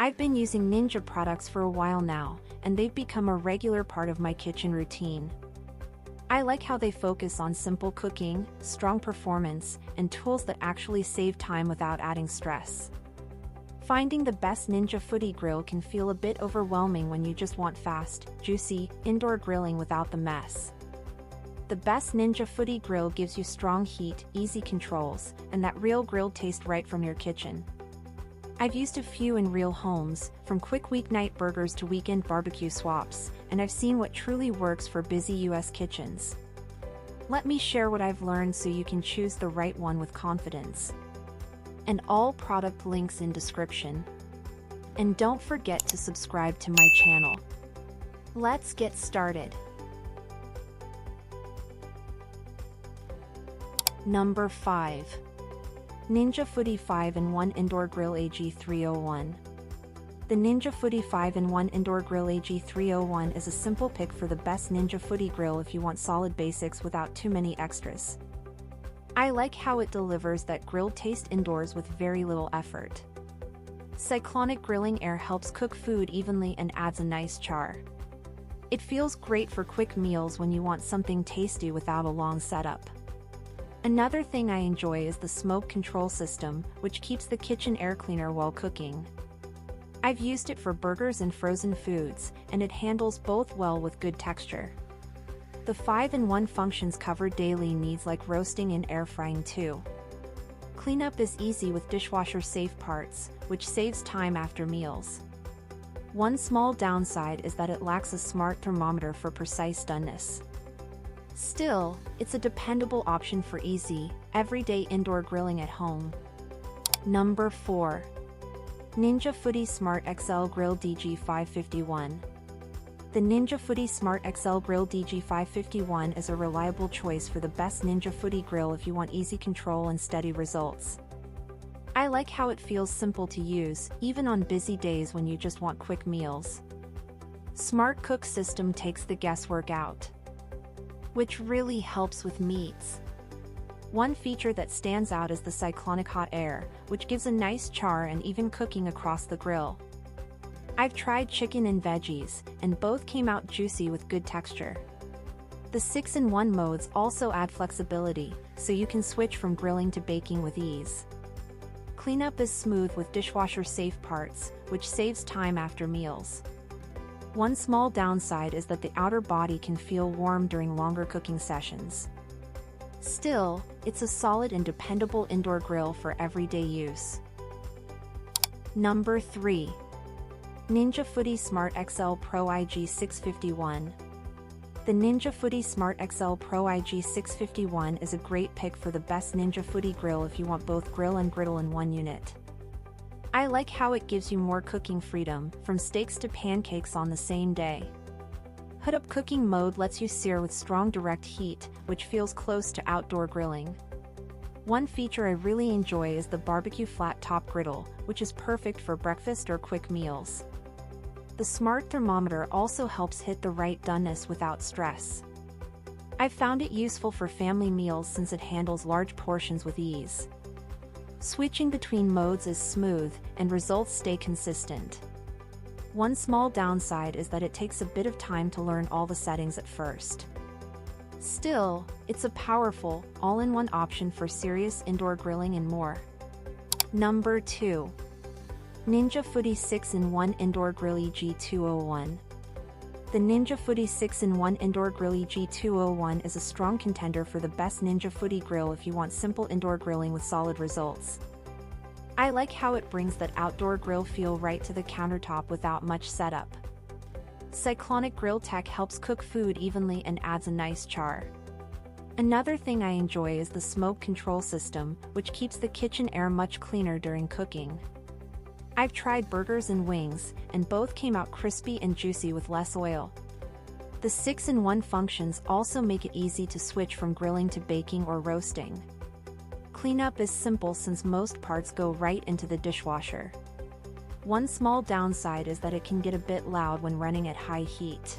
I've been using Ninja products for a while now, and they've become a regular part of my kitchen routine. I like how they focus on simple cooking, strong performance, and tools that actually save time without adding stress. Finding the best Ninja Foodi grill can feel a bit overwhelming when you just want fast, juicy, indoor grilling without the mess. The best Ninja Foodi grill gives you strong heat, easy controls, and that real grilled taste right from your kitchen. I've used a few in real homes, from quick weeknight burgers to weekend barbecue swaps, and I've seen what truly works for busy US kitchens. Let me share what I've learned so you can choose the right one with confidence. And all product links in description. And don't forget to subscribe to my channel. Let's get started. Number 5. Ninja Foodi 5-in-1 Indoor Grill AG301. The Ninja Foodi 5-in-1 Indoor Grill AG301 is a simple pick for the best Ninja Foodi grill if you want solid basics without too many extras. I like how it delivers that grilled taste indoors with very little effort. Cyclonic grilling air helps cook food evenly and adds a nice char. It feels great for quick meals when you want something tasty without a long setup. Another thing I enjoy is the smoke control system, which keeps the kitchen air cleaner while cooking. I've used it for burgers and frozen foods, and it handles both well with good texture. The 5-in-1 functions cover daily needs like roasting and air frying too. Cleanup is easy with dishwasher-safe parts, which saves time after meals. One small downside is that it lacks a smart thermometer for precise doneness. Still, it's a dependable option for easy, everyday indoor grilling at home. Number 4. Ninja Foodi Smart XL Grill DG551. The Ninja Foodi Smart XL Grill DG551 is a reliable choice for the best Ninja Foodi grill if you want easy control and steady results. I like how it feels simple to use, even on busy days when you just want quick meals. Smart Cook system takes the guesswork out, which really helps with meats. One feature that stands out is the cyclonic hot air, which gives a nice char and even cooking across the grill. I've tried chicken and veggies, and both came out juicy with good texture. The 6-in-1 modes also add flexibility, so you can switch from grilling to baking with ease. Cleanup is smooth with dishwasher-safe parts, which saves time after meals. One small downside is that the outer body can feel warm during longer cooking sessions. Still, it's a solid and dependable indoor grill for everyday use. Number 3. Ninja Foodi Smart XL Pro IG651. The Ninja Foodi Smart XL Pro IG651 is a great pick for the best Ninja Foodi grill if you want both grill and griddle in one unit. I like how it gives you more cooking freedom, from steaks to pancakes on the same day. Hood-up cooking mode lets you sear with strong direct heat, which feels close to outdoor grilling. One feature I really enjoy is the barbecue flat-top griddle, which is perfect for breakfast or quick meals. The smart thermometer also helps hit the right doneness without stress. I've found it useful for family meals since it handles large portions with ease. Switching between modes is smooth, and results stay consistent. One small downside is that it takes a bit of time to learn all the settings at first. Still, it's a powerful, all-in-one option for serious indoor grilling and more. Number 2. Ninja Foodi 6-in-1 Indoor Grill EG201. The Ninja Foodi 6-in-1 Indoor Grill EG201 is a strong contender for the best Ninja Foodi grill if you want simple indoor grilling with solid results. I like how it brings that outdoor grill feel right to the countertop without much setup. Cyclonic grill tech helps cook food evenly and adds a nice char. Another thing I enjoy is the smoke control system, which keeps the kitchen air much cleaner during cooking. I've tried burgers and wings, and both came out crispy and juicy with less oil. The 6-in-1 functions also make it easy to switch from grilling to baking or roasting. Cleanup is simple since most parts go right into the dishwasher. One small downside is that it can get a bit loud when running at high heat.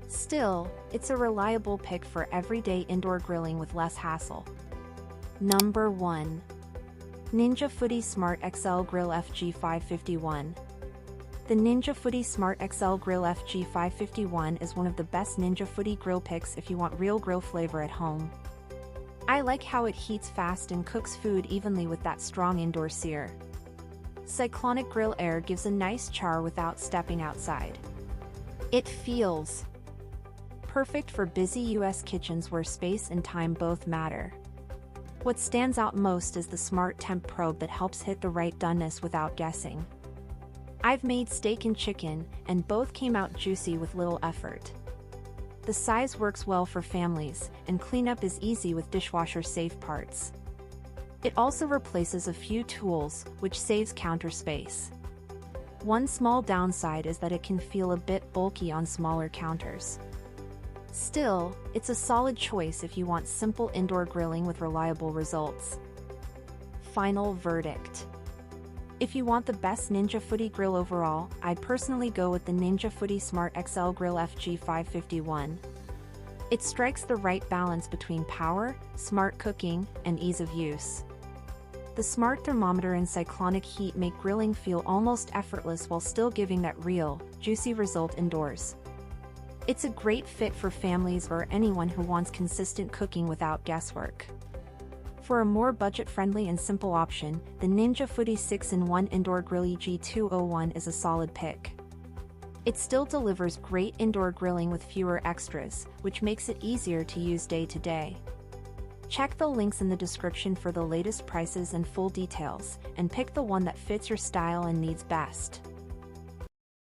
Still, it's a reliable pick for everyday indoor grilling with less hassle. Number 1. Ninja Foodi Smart XL Grill FG551. The Ninja Foodi Smart XL Grill FG551 is one of the best Ninja Foodi grill picks if you want real grill flavor at home. I like how it heats fast and cooks food evenly with that strong indoor sear. Cyclonic grill air gives a nice char without stepping outside. It feels perfect for busy US kitchens where space and time both matter. What stands out most is the smart temp probe that helps hit the right doneness without guessing. I've made steak and chicken, and both came out juicy with little effort. The size works well for families, and cleanup is easy with dishwasher-safe parts. It also replaces a few tools, which saves counter space. One small downside is that it can feel a bit bulky on smaller counters. Still, it's a solid choice if you want simple indoor grilling with reliable results. Final verdict. If you want the best Ninja Foodi grill overall, I'd personally go with the Ninja Foodi Smart XL Grill FG551. It strikes the right balance between power, smart cooking, and ease of use. The smart thermometer and cyclonic heat make grilling feel almost effortless while still giving that real, juicy result indoors. It's a great fit for families or anyone who wants consistent cooking without guesswork. For a more budget-friendly and simple option, the Ninja Foodi 6-in-1 Indoor Grill EG201 is a solid pick. It still delivers great indoor grilling with fewer extras, which makes it easier to use day to day. Check the links in the description for the latest prices and full details, and pick the one that fits your style and needs best.